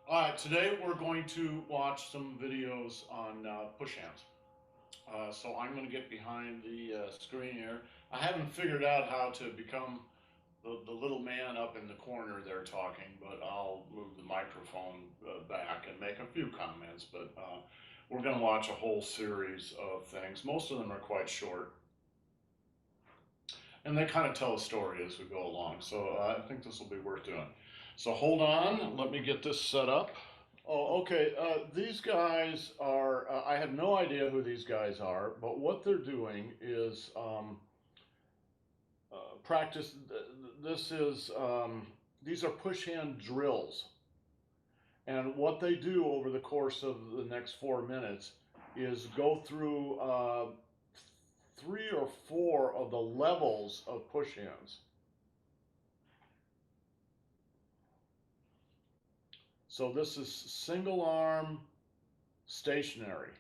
All right, today we're going to watch some videos on push hands. So I'm going to get behind the screen here. I haven't figured out how to become the little man up in the corner there talking, but I'll move the microphone back and make a few comments. But we're going to watch a whole series of things. Most of them are quite short, and they kind of tell a story as we go along. So I think this will be worth doing. So hold on, let me get this set up. Oh, okay. These guys are, I have no idea who these guys are, but what they're doing is practice. This is, these are push hand drills. And what they do over the course of the next 4 minutes is go through 3 or 4 of the levels of push hands. So this is single arm stationary.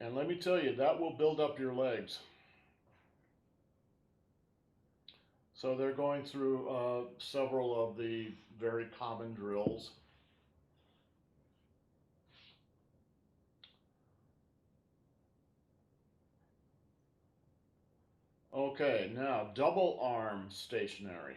And let me tell you, that will build up your legs. So they're going through several of the very common drills. Okay, now double arm stationary.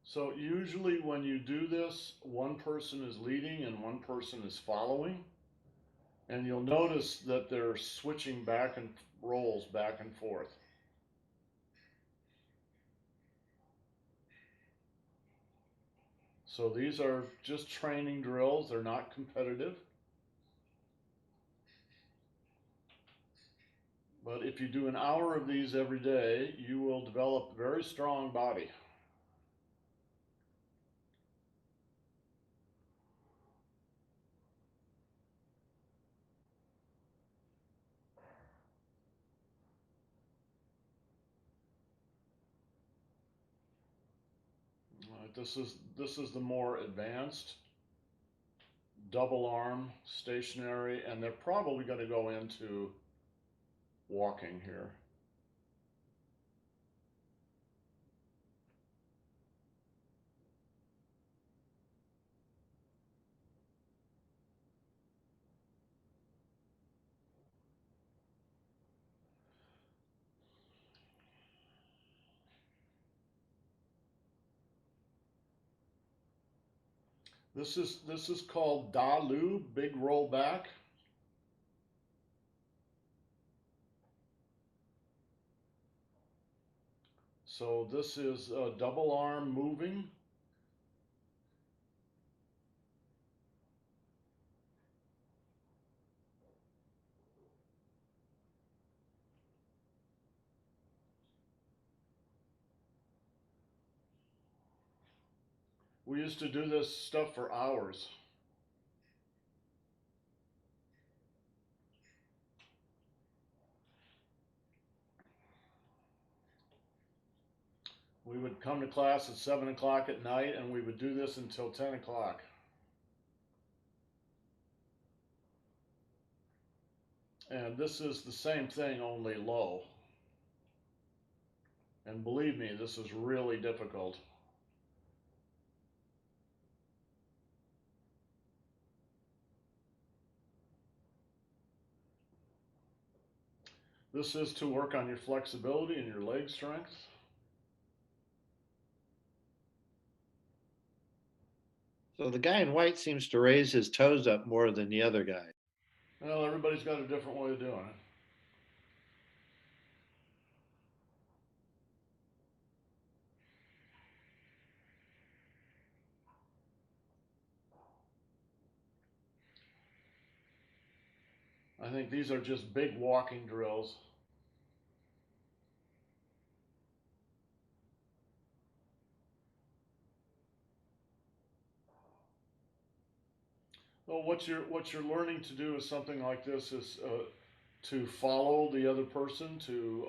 So usually when you do this, one person is leading and one person is following. And you'll notice that they're switching back and rolls back and forth. So these are just training drills, they're not competitive. But if you do an hour of these every day, you will develop a very strong body. This is the more advanced double arm stationary, and they're probably going to go into walking here. This is called Dalu, big roll back. So this is double arm moving. We used to do this stuff for hours. We would come to class at 7 o'clock at night and we would do this until 10 o'clock. And this is the same thing, only low. And believe me, this is really difficult. This is to work on your flexibility and your leg strength. So the guy in white seems to raise his toes up more than the other guy. Well, everybody's got a different way of doing it. I think these are just big walking drills. Well, what you're learning to do is something like this is to follow the other person, to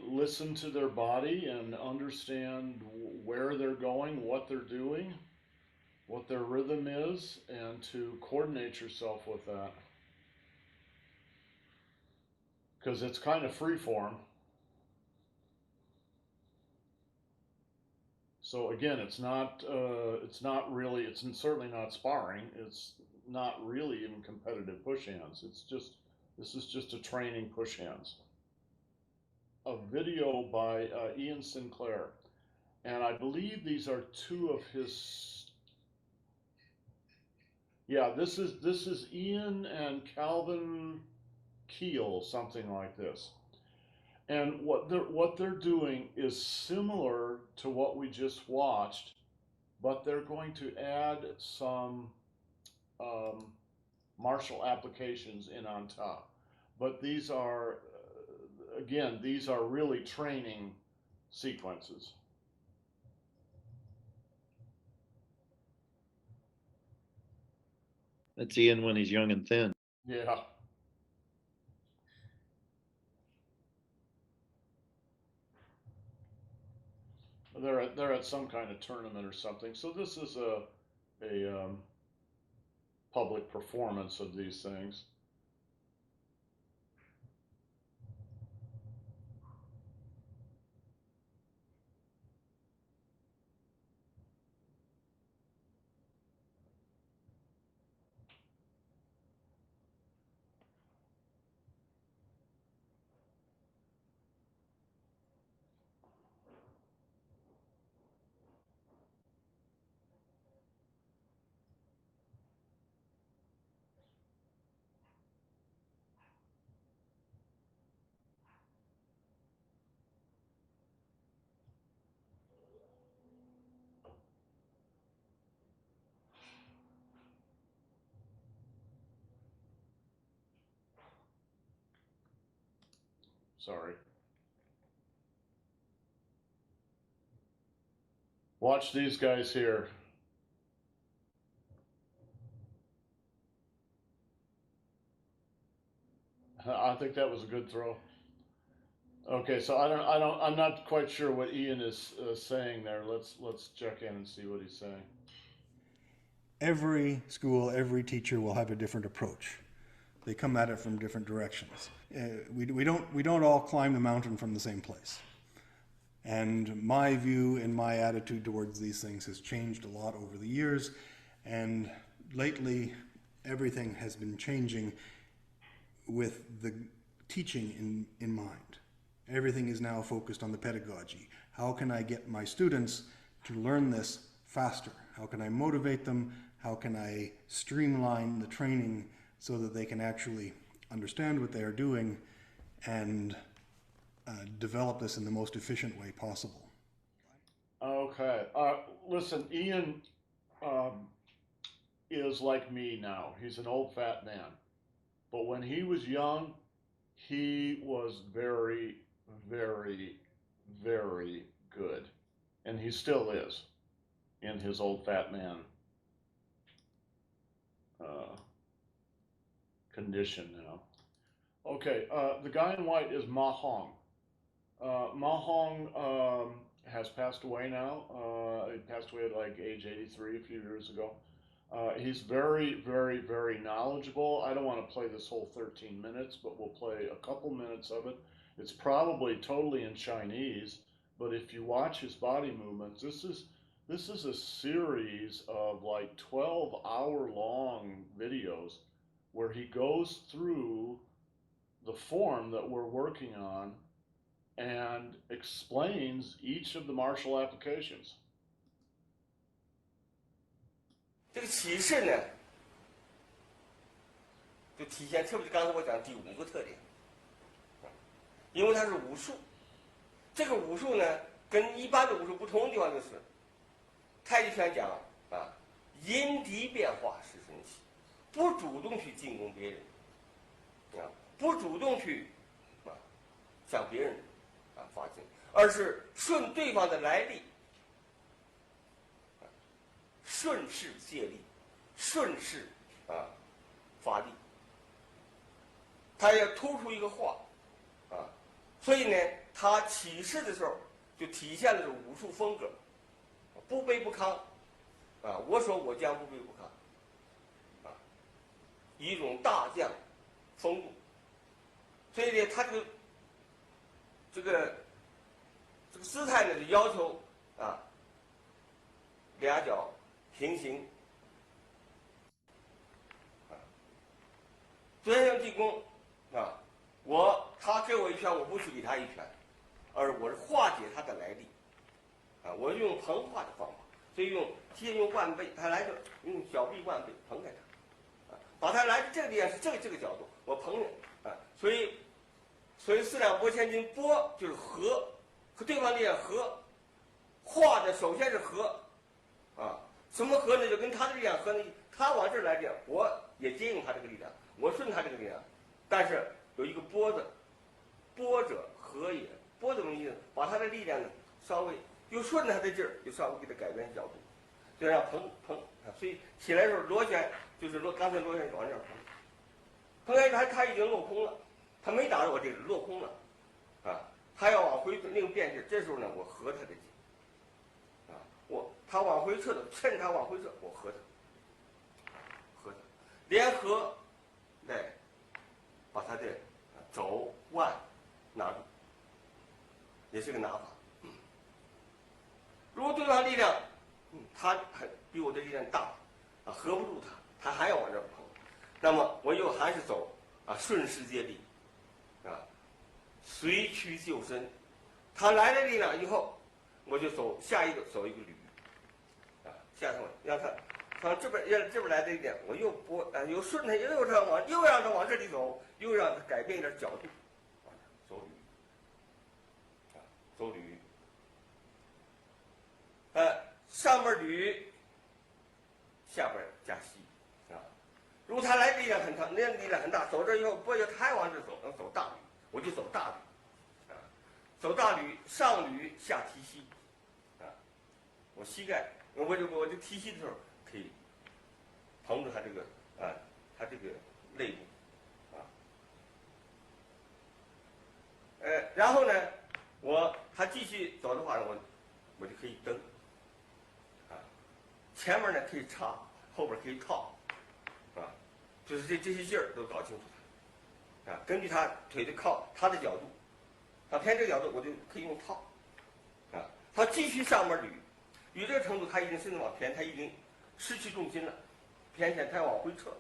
listen to their body and understand where they're going, what they're doing. what their rhythm is and to coordinate yourself with that. Because it's kind of free form. So again, it's not really, it's certainly not sparring. It's not really even competitive push hands. This is just a training push hands. A video by Ian Sinclair, and I believe these are two of his. Yeah, this is Ian and Calvin Keel, something like this. And what they're doing is similar to what we just watched, but they're going to add some um, martial applications in on top. But these are, again, these are really training sequences. That's Ian when he's young and thin. Yeah. They're at some kind of tournament or something. So this is a public performance of these things. Sorry. Watch these guys here. I think that was a good throw. Okay, so I'm not quite sure what Ian is saying there. Let's check in and see what he's saying. Every school, every teacher will have a different approach. They come at it from different directions. We don't all climb the mountain from the same place. And my view and my attitude towards these things has changed a lot over the years. And lately, everything has been changing with the teaching in mind. Everything is now focused on the pedagogy. How can I get my students to learn this faster? How can I motivate them? How can I streamline the training so that they can actually understand what they are doing and develop this in the most efficient way possible? Okay. Listen, Ian is like me now. He's an old fat man. But when he was young, he was very, very, very good. And he still is in his old fat man condition now. Okay, the guy in white is Ma Hong. Ma Hong has passed away now. He passed away at like age 83 a few years ago. He's very, very, very knowledgeable. I don't want to play this whole 13 minutes, but we'll play a couple minutes of it. It's probably totally in Chinese, but if you watch his body movements, this is a series of like 12-hour long videos where he goes through the form that we're working on and explains each of the martial applications. 这个起势呢，就体现特别是刚才我讲第5个特点，因为它是武术。这个武术呢，跟一般的武术不同的地方就是，太极拳讲啊，因敌变化是神奇，不主动去进攻别人，啊，不主动去向别人发劲，而是顺对方的来历。 顺势借力，顺势发力，他要突出一个化所以呢，他起势的时候就体现了这武术风格，不卑不亢啊，我说我将不卑不亢，啊，一种大将风度。所以呢，他这个姿态呢，就要求啊，俩脚平行，啊，专项进攻，啊，他给我一拳，我不去给他一拳，而我是化解他的来历，啊，我用膨化的方法，所以用腕背，他来就用小臂腕背捧开他，啊，把他来的这个地方是这个角度，我捧你，啊，所以四两拨千斤，拨就是和对方力量和，化的首先是和，啊，什么和呢？就跟他的力量和呢，他往这儿来力量，我也接应他这个力量，我顺他这个力量，但是有一个拨字，拨者和也，拨怎么意思？把他的力量呢稍微又顺他的劲儿，又稍微给他改变角度，就让捧，所以起来的时候螺旋就是刚才螺旋往这儿捧来他已经落空了。他没打着我这个落空了，啊，他要往回那个变势，这时候呢，我合他的劲，啊，他往回撤的，趁他往回撤，我合他，联合，来把他的肘腕拿住，也是个拿法。如果对方力量，他还比我的力量大，啊，合不住他还要往这碰，那么我又还是走顺势接力。啊，随屈就伸，他来了力量以后，我就走下一个走一个捋，啊，下头让他这边来的力量，我又拨又顺他，又让他往这里走，又让他改变一点角度，走捋，啊，走捋，上面捋，下边加吸。如果他来力量很长，那力量很大，走这以后，拨就他还往这走，能走大捋，我就走大捋，啊，走大捋，上捋下提膝，啊，我膝盖，我就提膝的时候可以捧住他这个他这个肋部，啊，然后呢，他继续走的话，我就可以蹬，啊，前面呢可以插，后边可以套。啊，就是这些劲儿都搞清楚它，啊，根据他腿的靠他的角度，他偏这个角度，我就可以用套，啊，他继续上面捋这个程度，他已经身子往偏，他已经失去重心了，偏前他要往回撤，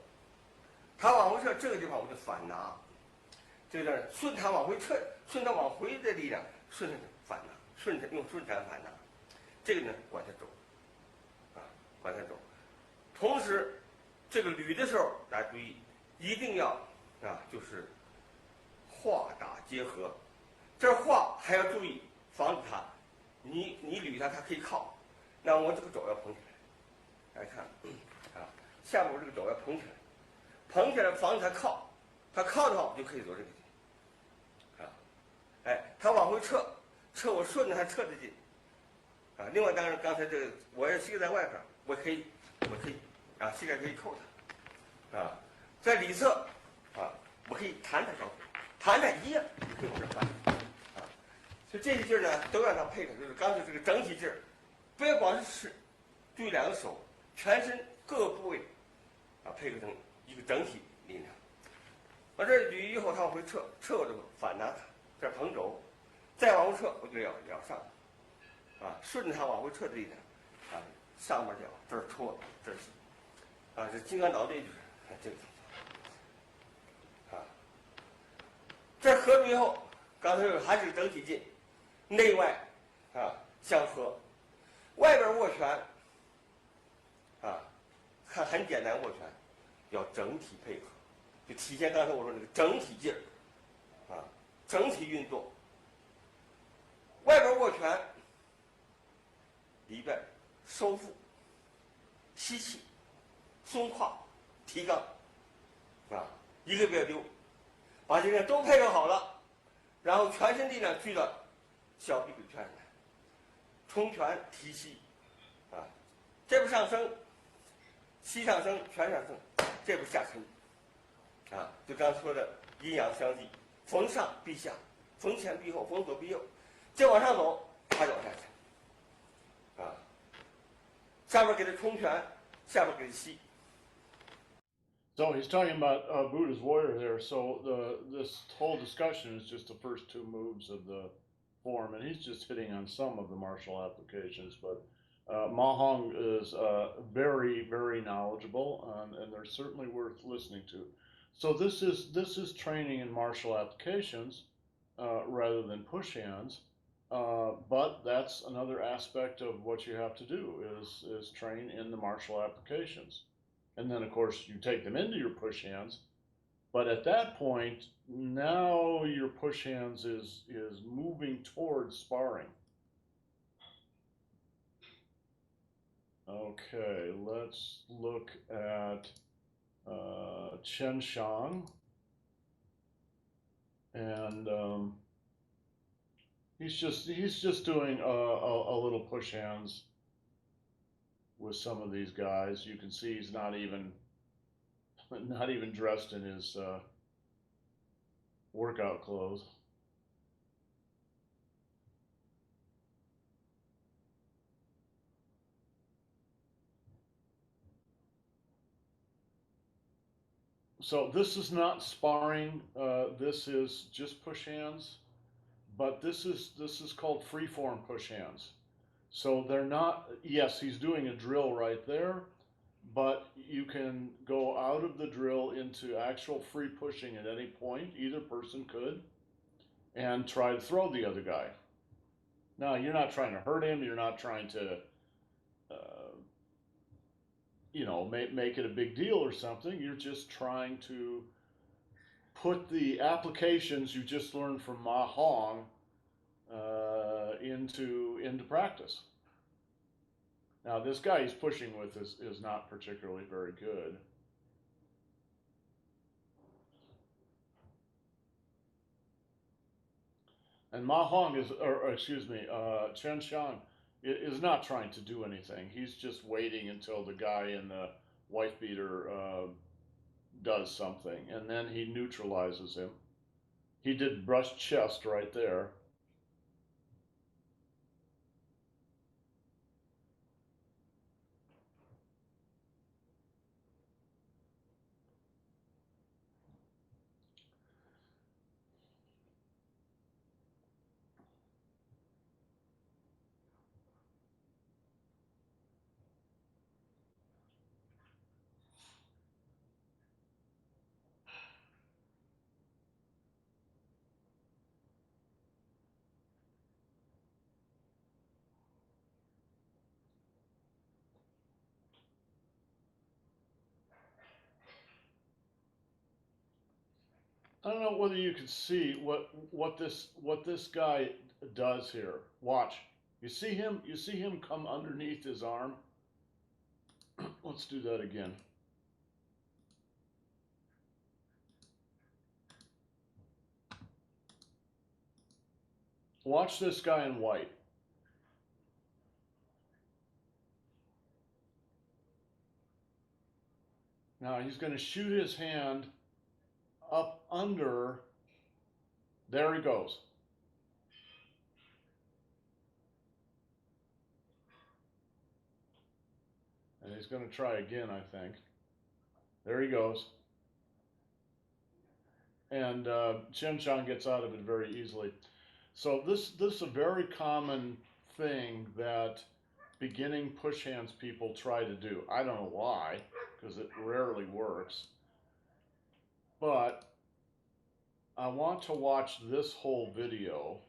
这个地方我就反拿，这个顺他往回撤，顺他往回的力量，顺着反拿，顺产反拿，这个呢管他走，啊，管他走，同时。这个捋的时候，大家注意，一定要就是化打结合。这化还要注意，防止他，你捋他，他可以靠，那我这个肘要捧起来。来看，下面我这个肘要捧起来，防止他靠，他靠的话，我就可以走这个劲。他往回撤，我顺着他撤的劲。另外当然刚才这个，我要膝盖在外边，我可以。膝盖可以扣它，在里侧，我可以弹小腿，弹一样，可以往这翻，所以这些劲儿呢，都让它配合，就是刚才这个整体劲儿，不要光是注意两个手，全身各个部位，配合成一个整体力量。往这捋以后，它往回撤我就反拿它，这捧肘，再往后撤，我就要上，顺着它往回撤的力量，上面脚这儿戳，这儿。这金刚倒立就是这个动作，这合住以后，刚才还是整体劲，内外相合，外边握拳，看很简单握拳，要整体配合，就体现刚才我说那个整体劲儿，整体运作。外边握拳，里边收腹，吸气。松胯，提肛，一个别丢，把这些都配合好了，然后全身力量聚到小臂给圈上来，冲拳提膝，这边上升，膝上升，拳上升，这边下沉，就刚才说的阴阳相济，逢上必下，逢前必后，逢左必右，这往上走，它就往下沉，上面给他冲拳，下面给他吸。 So he's talking about Buddha's warrior there. So this whole discussion is just the first two moves of the form, and he's just hitting on some of the martial applications. But Ma Hong is very, very knowledgeable, and they're certainly worth listening to. So this is training in martial applications rather than push hands. But that's another aspect of what you have to do is train in the martial applications. And then, of course, you take them into your push hands. But at that point, now your push hands is moving towards sparring. Okay, let's look at Chen Shang. And he's just doing a little push hands with some of these guys. You can see he's not even dressed in his workout clothes. So this is not sparring. This is just push hands, but this is called freeform push hands. So they're not. Yes, he's doing a drill right there, but you can go out of the drill into actual free pushing at any point. Either person could, and try to throw the other guy. Now you're not trying to hurt him. You're not trying to, make it a big deal or something. You're just trying to put the applications you just learned from Ma Hong into practice. Now this guy he's pushing with is not particularly very good. And Ma Hong Chen Xiang is not trying to do anything. He's just waiting until the guy in the wife beater does something, and then he neutralizes him. He did brush chest right there. I don't know whether you can see what this guy does here. Watch. You see him come underneath his arm? Let's do that again. Watch this guy in white. Now he's going to shoot his hand up under. There he goes. And he's going to try again, I think. There he goes. And Chen Shang gets out of it very easily. So this is a very common thing that beginning push hands people try to do. I don't know why, because it rarely works. But I want to watch this whole video.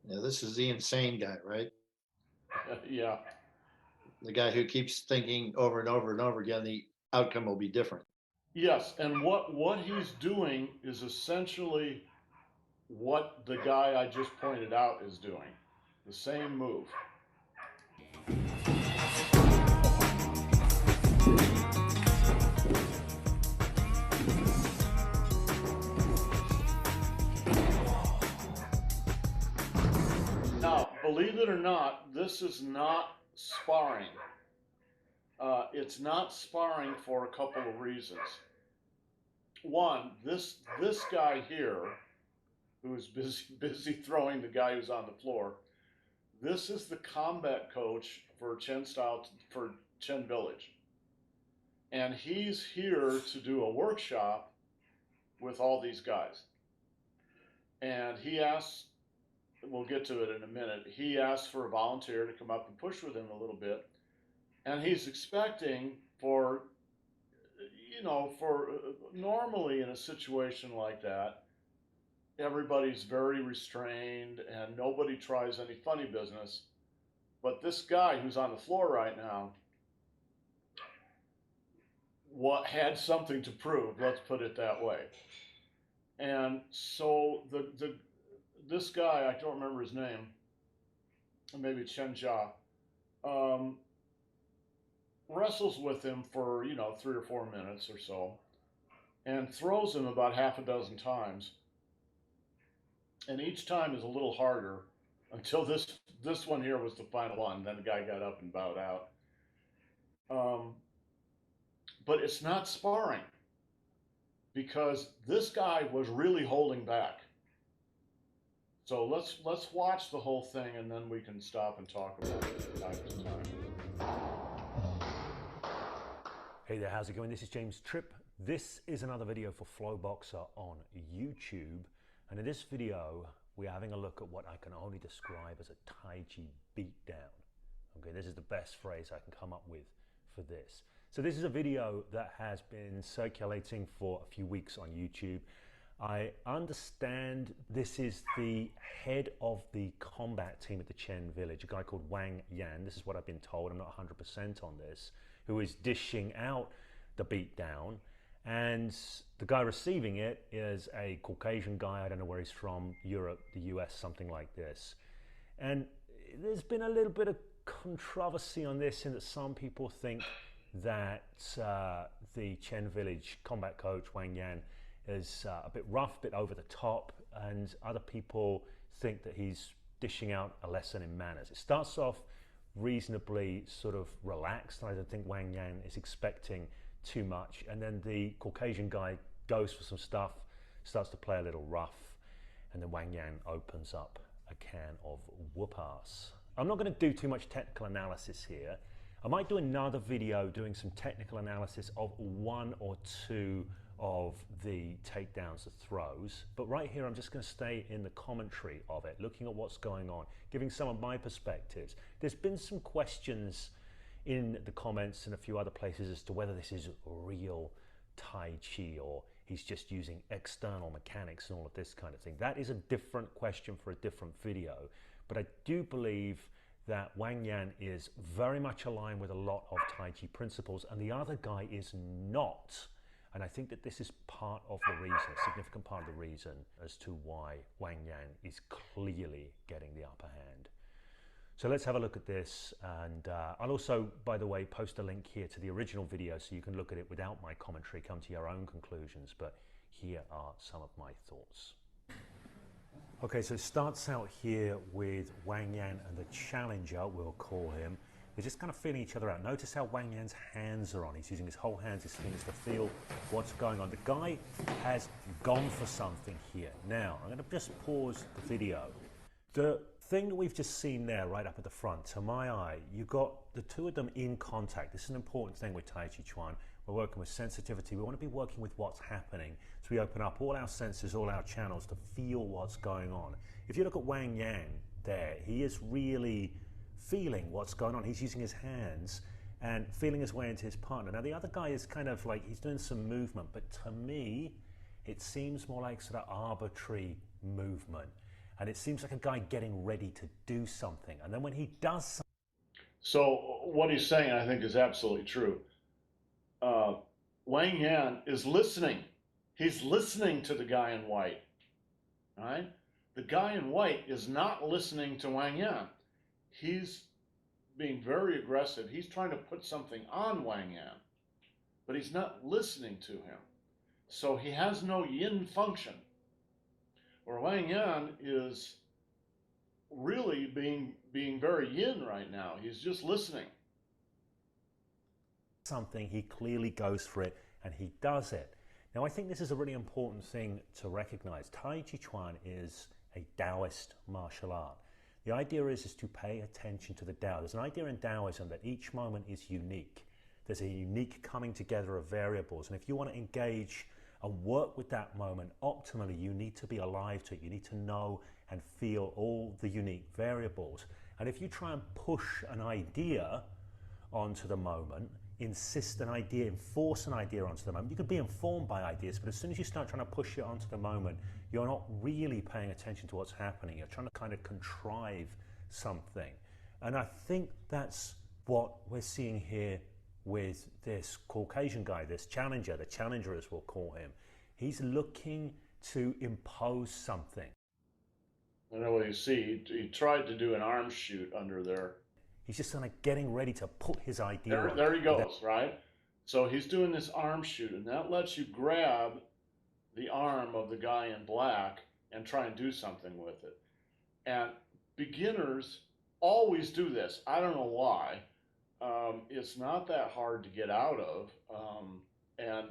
Yeah, this is the insane guy, right? Yeah. The guy who keeps thinking over and over and over again, the outcome will be different. Yes, and what he's doing is essentially what the guy I just pointed out is doing. The same move. Now, believe it or not, this is not sparring. It's not sparring for a couple of reasons. One, this guy here, who's busy throwing the guy who's on the floor, This is the combat coach for Chen Village. And he's here to do a workshop with all these guys. And he asks, we'll get to it in a minute, he asks for a volunteer to come up and push with him a little bit. And he's expecting for, normally in a situation like that, everybody's very restrained and nobody tries any funny business. But this guy who's on the floor right now had something to prove, let's put it that way. And so this guy, I don't remember his name, maybe Chen Jia, wrestles with him for 3 or 4 minutes or so, and throws him about half a dozen times. And each time is a little harder until this one here was the final one. Then the guy got up and bowed out. But it's not sparring, because this guy was really holding back. So let's watch the whole thing, and then we can stop and talk about it time to time. Hey there, how's it going? This is James Tripp. This is another video for Flowboxer on YouTube. And in this video, we're having a look at what I can only describe as a Tai Chi beatdown. Okay, this is the best phrase I can come up with for this. So this is a video that has been circulating for a few weeks on YouTube. I understand this is the head of the combat team at the Chen Village, a guy called Wang Yan. This is what I've been told, I'm not 100% on this, who is dishing out the beatdown. And the guy receiving it is a Caucasian guy, I don't know where he's from, Europe, the US, something like this. And there's been a little bit of controversy on this in that some people think that the Chen Village combat coach, Wang Yan, is a bit rough, a bit over the top, and other people think that he's dishing out a lesson in manners. It starts off reasonably sort of relaxed, and I don't think Wang Yan is expecting too much, and then the Caucasian guy goes for some stuff, starts to play a little rough, and then Wang Yan opens up a can of whoop-ass. I'm not going to do too much technical analysis here. I might do another video doing some technical analysis of one or two of the takedowns, the throws, but right here I'm just going to stay in the commentary of it, looking at what's going on, giving some of my perspectives. There's been some questions in the comments and a few other places as to whether this is real Tai Chi or he's just using external mechanics and all of this kind of thing. That is a different question for a different video, but I do believe that Wang Yan is very much aligned with a lot of Tai Chi principles and the other guy is not. And I think that this is part of the reason, a significant part of the reason as to why Wang Yan is clearly getting the upper hand. So let's have a look at this, and I'll also, by the way, post a link here to the original video so you can look at it without my commentary, come to your own conclusions, but here are some of my thoughts. Okay, so it starts out here with Wang Yan and the challenger, we'll call him. They're just kind of feeling each other out. Notice how Wang Yan's hands are on. He's using his whole hands, his fingers to feel what's going on. The guy has gone for something here. Now, I'm going to just pause the video. The thing that we've just seen there right up at the front, to my eye, you've got the two of them in contact. This is an important thing with Tai Chi Chuan. We're working with sensitivity. We want to be working with what's happening. So we open up all our senses, all our channels to feel what's going on. If you look at Wang Yan there, he is really feeling what's going on. He's using his hands and feeling his way into his partner. Now the other guy is kind of like, he's doing some movement, but to me, it seems more like sort of arbitrary movement. And it seems like a guy getting ready to do something. And then when he does something. So what he's saying, I think, is absolutely true. Wang Yan is listening. He's listening to the guy in white, right? The guy in white is not listening to Wang Yan. He's being very aggressive. He's trying to put something on Wang Yan, but he's not listening to him. So he has no yin function. Where Wang Yan is really being very yin right now. He's just listening. Something, he clearly goes for it and he does it. Now I think this is a really important thing to recognize. Tai Chi Chuan is a Taoist martial art. The idea is to pay attention to the Tao. There's an idea in Taoism that each moment is unique. There's a unique coming together of variables. And if you want to engage and work with that moment optimally, you need to be alive to it. You need to know and feel all the unique variables. And if you try and push an idea onto the moment, insist an idea, enforce an idea onto the moment, you can be informed by ideas, but as soon as you start trying to push it onto the moment, you're not really paying attention to what's happening. You're trying to kind of contrive something. And I think that's what we're seeing here with this Caucasian guy, this challenger, the challenger as we'll call him. He's looking to impose something. I know what you see. He tried to do an arm shoot under there. He's just kind of getting ready to put his idea There he goes, right? So he's doing this arm shoot, and that lets you grab the arm of the guy in black and try and do something with it. And beginners always do this. I don't know why. It's not that hard to get out of. And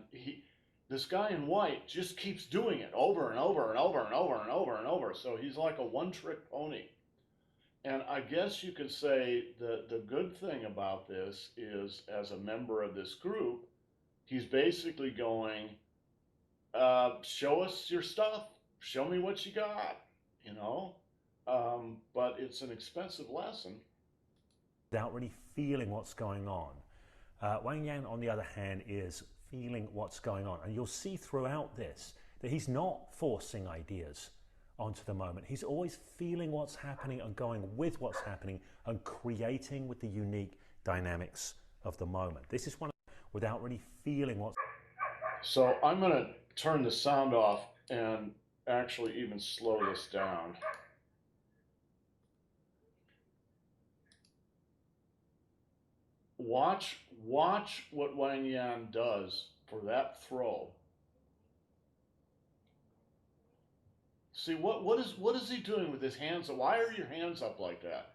this guy in white just keeps doing it over and over and over and over and over and over. So he's like a one-trick pony. And I guess you could say the good thing about this is, as a member of this group, he's basically going, show us your stuff. Show me what you got, you know? But it's an expensive lesson. Without really feeling what's going on. Wang Yan, on the other hand, is feeling what's going on. And you'll see throughout this that he's not forcing ideas onto the moment. He's always feeling what's happening and going with what's happening and creating with the unique dynamics of the moment. This is one without really feeling what's... So I'm going to turn the sound off and actually even slow this down. Watch what Wang Yan does for that throw. See, what is he doing with his hands? Why are your hands up like that?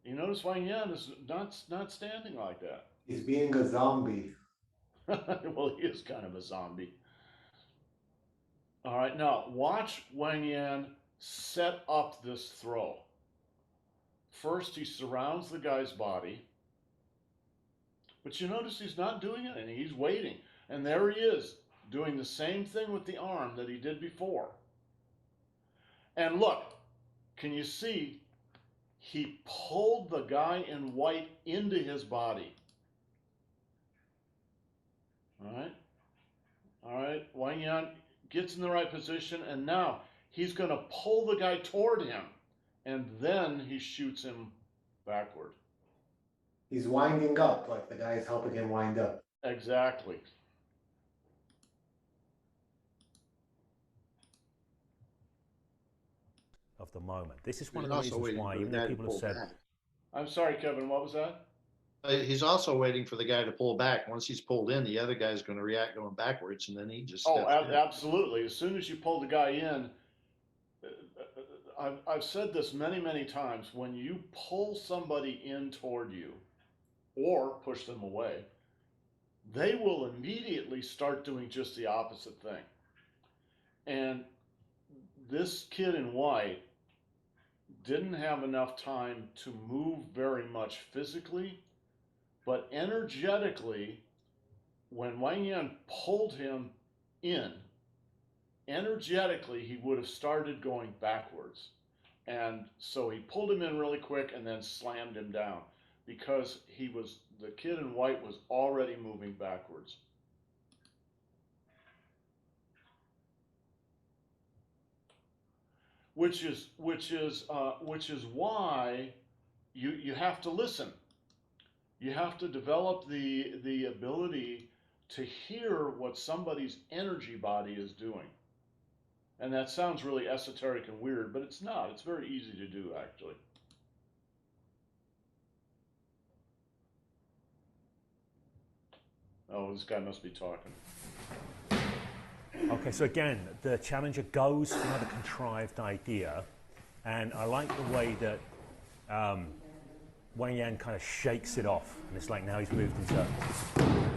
You notice Wang Yan is not standing like that. He's being a zombie. Well, he is kind of a zombie. All right, now watch Wang Yan set up this throw. First, he surrounds the guy's body. But you notice he's not doing anything. He's waiting. And there he is, doing the same thing with the arm that he did before. And look, can you see? He pulled the guy in white into his body. All right, Wang Yan gets in the right position, and now he's going to pull the guy toward him, and then he shoots him backward. He's winding up, like the guy's helping him wind up. Exactly. of the moment. This is one He's of the also reasons waiting why, for the even though guy to people have pull said, back. I'm sorry, Kevin, what was that? He's also waiting for the guy to pull back. Once he's pulled in, the other guy's going to react going backwards, and then he just Oh, steps in. absolutely. As soon as you pull the guy in, I've said this many, many times, when you pull somebody in toward you or push them away, they will immediately start doing just the opposite thing. And this kid in white didn't have enough time to move very much physically, but energetically, when Wang Yan pulled him in, energetically, he would have started going backwards. And so he pulled him in really quick and then slammed him down because the kid in white was already moving backwards. Which is why you have to listen. You have to develop the ability to hear what somebody's energy body is doing. And that sounds really esoteric and weird, but it's not. It's very easy to do, actually. Oh, this guy must be talking. okay, so again, the challenger goes for another contrived idea, and I like the way that Wang Yan kind of shakes it off, and it's like now he's moved into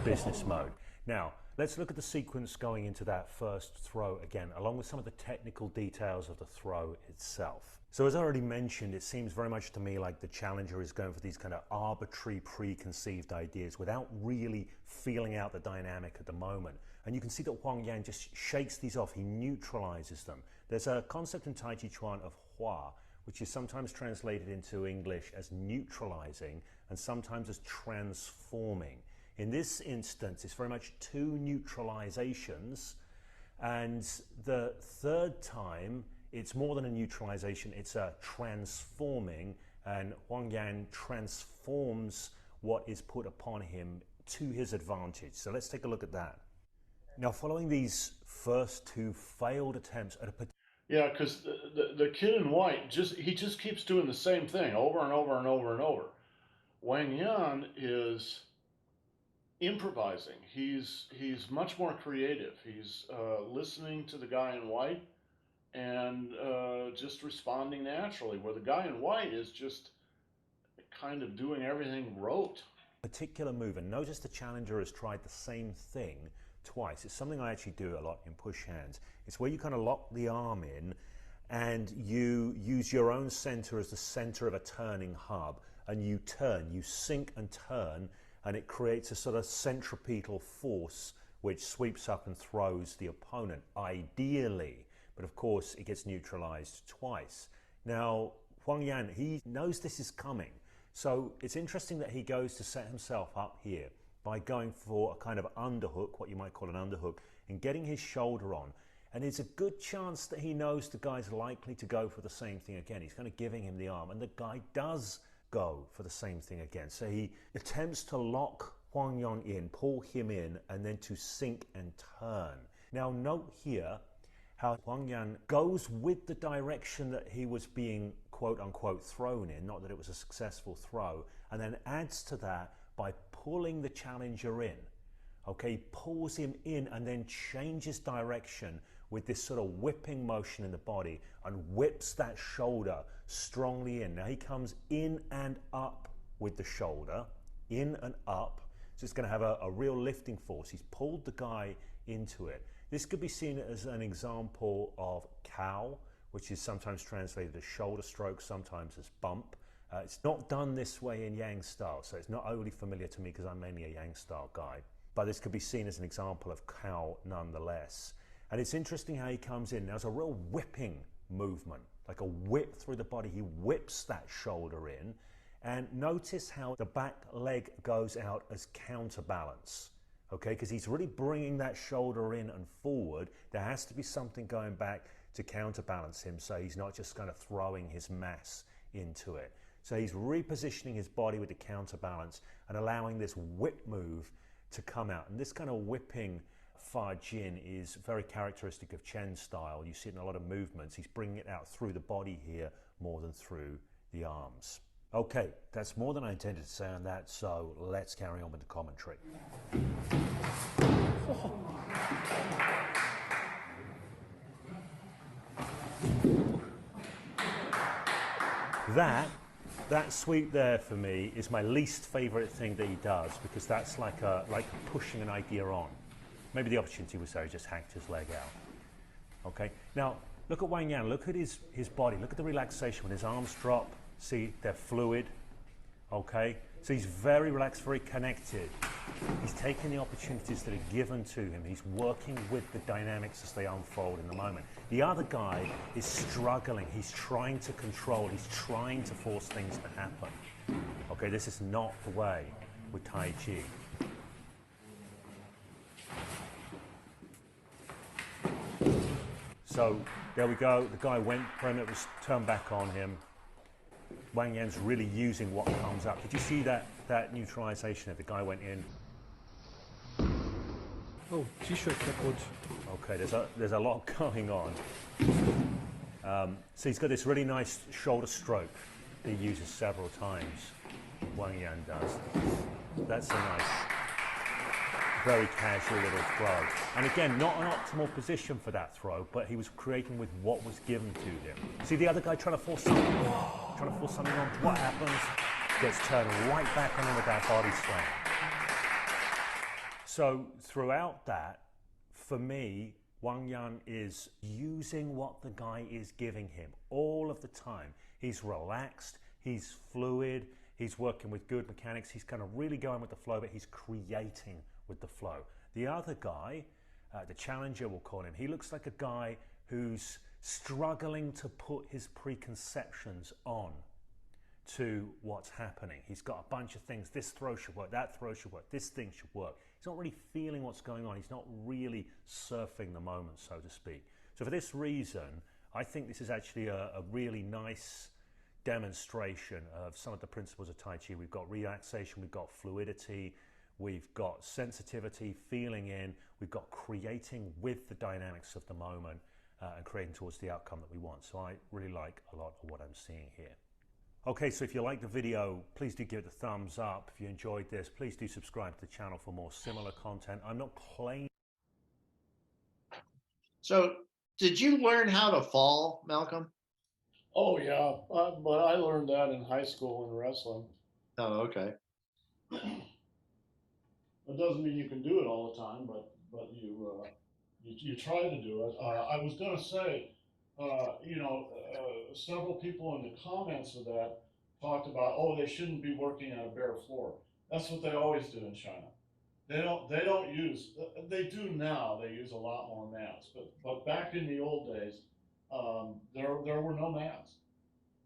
business mode. Now, let's look at the sequence going into that first throw again, along with some of the technical details of the throw itself. So as I already mentioned, it seems very much to me like the challenger is going for these kind of arbitrary preconceived ideas without really feeling out the dynamic at the moment. And you can see that Huang Yan just shakes these off. He neutralizes them. There's a concept in Tai Chi Chuan of hua, which is sometimes translated into English as neutralizing and sometimes as transforming. In this instance, it's very much two neutralizations, and the third time, it's more than a neutralization, it's a transforming, and Huang Yan transforms what is put upon him to his advantage. So let's take a look at that. Now, following these first two failed attempts at a Yeah, because the kid in white he just keeps doing the same thing over and over and over and over. Wang Yan is improvising. He's much more creative. He's listening to the guy in white and just responding naturally, where the guy in white is just kind of doing everything rote. particular move, and notice the challenger has tried the same thing twice. It's something I actually do a lot in push hands. It's where you kind of lock the arm in and you use your own center as the center of a turning hub, and you turn, you sink and turn, and it creates a sort of centripetal force which sweeps up and throws the opponent, ideally. But of course, it gets neutralized twice. Now, Huang Yan, he knows this is coming. So it's interesting that he goes to set himself up here by going for a kind of underhook, what you might call an underhook, and getting his shoulder on. And it's a good chance that he knows the guy's likely to go for the same thing again. He's kind of giving him the arm, and the guy does go for the same thing again. So he attempts to lock Huang Yan in, pull him in, and then to sink and turn. Now note here how Huang Yan goes with the direction that he was being quote unquote thrown in, not that it was a successful throw, and then adds to that by pulling the challenger in. Okay, he pulls him in and then changes direction with this sort of whipping motion in the body and whips that shoulder strongly in. Now he comes in and up with the shoulder, in and up, so it's going to have a real lifting force. He's pulled the guy into it. This could be seen as an example of cow, which is sometimes translated as shoulder stroke, sometimes as bump. It's not done this way in Yang style, so it's not overly familiar to me because I'm mainly a Yang style guy. But this could be seen as an example of cow nonetheless. And it's interesting how he comes in. There's a real whipping movement, like a whip through the body. He whips that shoulder in. And notice how the back leg goes out as counterbalance. Okay, because he's really bringing that shoulder in and forward. There has to be something going back to counterbalance him, so he's not just kind of throwing his mass into it. So he's repositioning his body with the counterbalance and allowing this whip move to come out. And this kind of whipping Fa Jin is very characteristic of Chen style. You see it in a lot of movements. He's bringing it out through the body here more than through the arms. Okay, that's more than I intended to say on that, so let's carry on with the commentary. That sweep there for me is my least favorite thing that he does, because that's like pushing an idea on. Maybe the opportunity was there, he just hacked his leg out. Okay, now look at Wang Yan, look at his body, look at the relaxation when his arms drop. See, they're fluid, okay? So he's very relaxed, very connected. He's taking the opportunities that are given to him. He's working with the dynamics as they unfold in the moment. The other guy is struggling. He's trying to control. He's trying to force things to happen. Okay, this is not the way with Tai Chi. So there we go. The guy went for him. It was turned back on him. Wang Yan's really using what comes up. Did you see that neutralization there? The guy went in. Oh, t-shirt coach. Okay, there's a lot going on. So he's got this really nice shoulder stroke that he uses several times. Wang Yan does. That's a nice, very casual little throw. And again, not an optimal position for that throw, but he was creating with what was given to him. See the other guy trying to force something on. What happens? Gets turned right back on him with that body slam. So throughout that, for me, Wang Yan is using what the guy is giving him all of the time. He's relaxed, he's fluid, he's working with good mechanics, he's kind of really going with the flow, but he's creating with the flow. The other guy, the challenger we'll call him, he looks like a guy who's struggling to put his preconceptions on to what's happening. He's got a bunch of things. This throw should work, that throw should work, this thing should work. He's not really feeling what's going on. He's not really surfing the moment, so to speak. So for this reason, I think this is actually a really nice demonstration of some of the principles of Tai Chi. We've got relaxation, we've got fluidity, we've got sensitivity, feeling in, we've got creating with the dynamics of the moment and creating towards the outcome that we want. So I really like a lot of what I'm seeing here. Okay, so if you liked the video, please do give it a thumbs up. If you enjoyed this, please do subscribe to the channel for more similar content. I'm not claiming. So did you learn how to fall, Malcolm? Oh yeah, but I learned that in high school in wrestling. Oh, okay. It doesn't mean you can do it all the time, but you try to do it. I was going to say, several people in the comments of that talked about, oh, they shouldn't be working on a bare floor. That's what they always do in China. They don't use. They do now. They use a lot more mats, but back in the old days, there were no mats,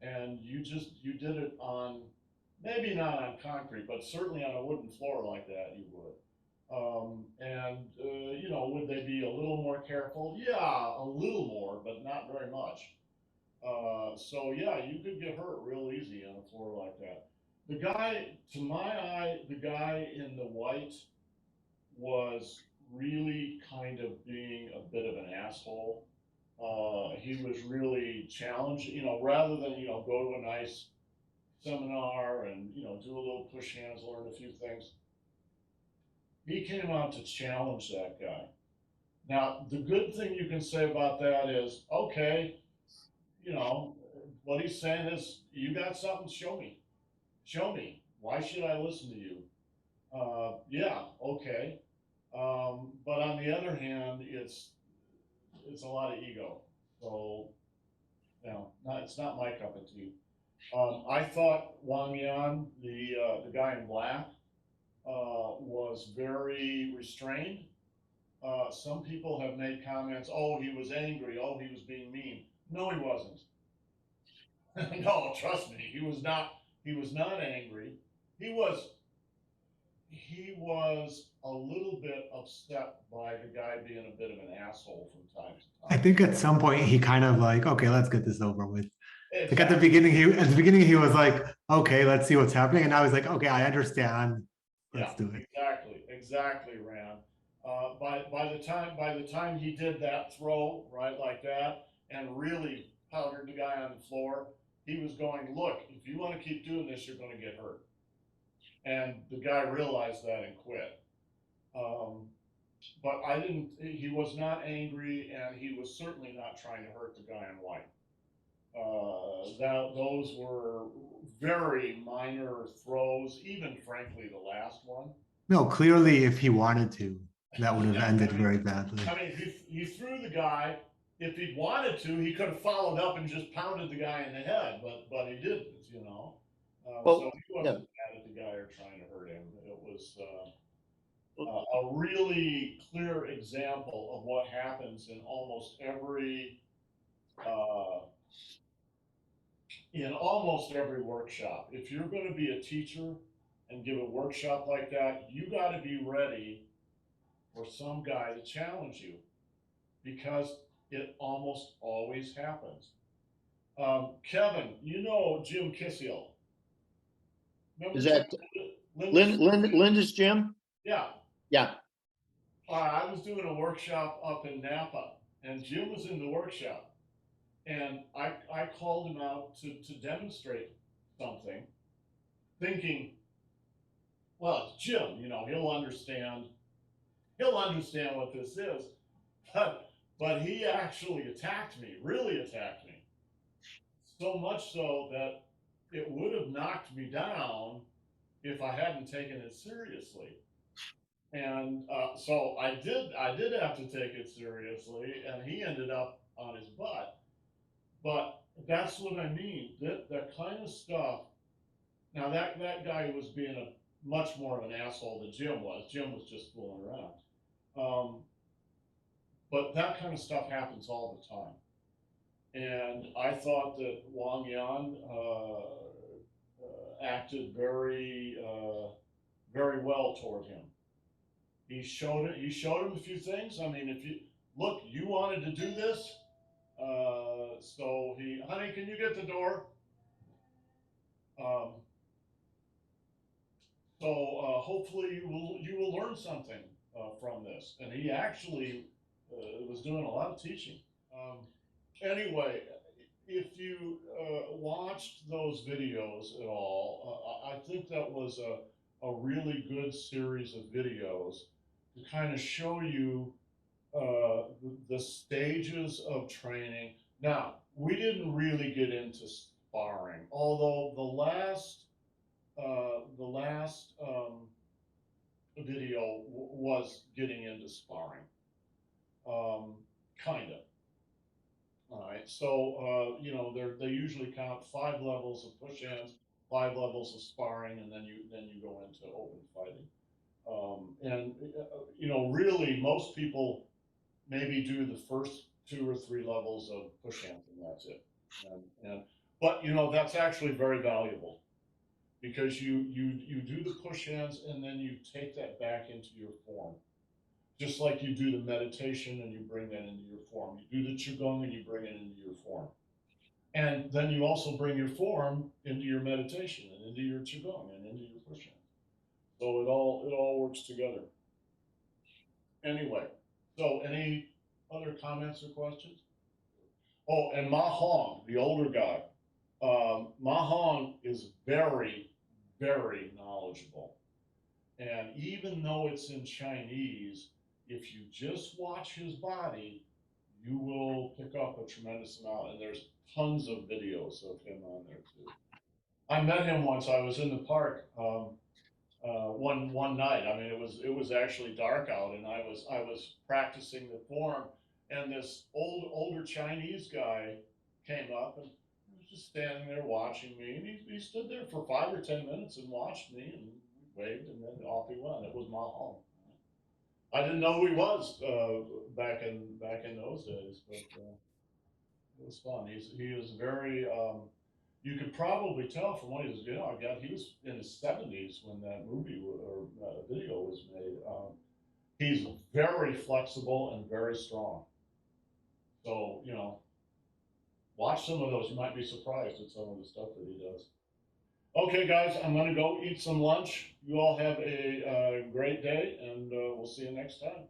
and you did it on, maybe not on concrete, but certainly on a wooden floor like that you would. Would they be a little more careful? Yeah, a little more, but not very much. So yeah, you could get hurt real easy on a floor like that. The guy, to my eye, the guy in the white was really kind of being a bit of an asshole. He was really challenged, rather than, go to a nice seminar and, do a little push hands, learn a few things. He came out to challenge that guy. Now, the good thing you can say about that is, okay, what he's saying is, you got something, show me. Show me. Why should I listen to you? Yeah, okay. But on the other hand, it's a lot of ego. So, it's not my cup of tea. I thought Wang Yan, the guy in black, was very restrained. Some people have made comments, oh, he was angry, oh, he was being mean. No, he wasn't. No, trust me, he was not angry. He was a little bit upset by the guy being a bit of an asshole from time to I time. think at some point he kind of like, okay, let's get this over with. Exactly. Like at the beginning he was like, okay, let's see what's happening. And now he's like, okay, I understand. Let's do it. Exactly, Rand. By the time he did that throw, right, like that, and really powdered the guy on the floor, he was going, look, if you want to keep doing this, you're going to get hurt. And the guy realized that and quit. But he was not angry, and he was certainly not trying to hurt the guy in white. Those were very minor throws, even frankly, the last one. No, clearly if he wanted to, that would have ended very badly. I mean, he threw the guy. If he'd wanted to, he could have followed up and just pounded the guy in the head, but he didn't, so he wasn't mad at the guy or trying to hurt him. It was a really clear example of what happens in almost every workshop. If you're going to be a teacher and give a workshop like that, you got to be ready for some guy to challenge you, because it almost always happens. Kevin, Jim Kissiel. Is that Linda's gym? Yeah. Yeah. I was doing a workshop up in Napa, and Jim was in the workshop, and I called him out to demonstrate something, thinking, well, it's Jim, he'll understand what this is, but he actually attacked me, really attacked me, so much so that it would have knocked me down if I hadn't taken it seriously. And so I did have to take it seriously, and he ended up on his butt. But that's what I mean. That kind of stuff. Now that guy was being a much more of an asshole than Jim was. Jim was just fooling around. But that kind of stuff happens all the time. And I thought that Wang Yan acted very well toward him. He showed him a few things. I mean, if you look, you wanted to do this, so honey, can you get the door? Hopefully you will learn something from this. And he actually was doing a lot of teaching. Anyway, if you watched those videos at all, I think that was a really good series of videos to kind of show you the stages of training. Now, we didn't really get into sparring, although the last video was getting into sparring, kind of. All right, so you know, they usually count 5 levels of push hands, 5 levels of sparring, and then you go into open fighting. And you know, really, most people maybe do the first 2 or 3 levels of push hands, and that's it. But you know, that's actually very valuable, because you do the push hands, and then you take that back into your form. Just like you do the meditation and you bring that into your form. You do the Qigong and you bring it into your form. And then you also bring your form into your meditation and into your Qigong and into your push hands. So it all works together. Anyway, so any other comments or questions? Oh, and Ma Hong, the older guy. Ma Hong is very, very knowledgeable. And even though it's in Chinese, if you just watch his body, you will pick up a tremendous amount. And there's tons of videos of him on there too. I met him once. I was in the park one night. I mean, it was actually dark out, and I was practicing the form, and this older Chinese guy came up and he was just standing there watching me, and he stood there for 5 or 10 minutes and watched me and waved, and then off he went. It was Ma Hong. I didn't know who he was back in those days, but it was fun. He is very. You could probably tell from what he was. You know, he was in his 70s when that movie or video was made. He's very flexible and very strong. So you know, watch some of those. You might be surprised at some of the stuff that he does. Okay, guys, I'm going to go eat some lunch. You all have a great day, and we'll see you next time.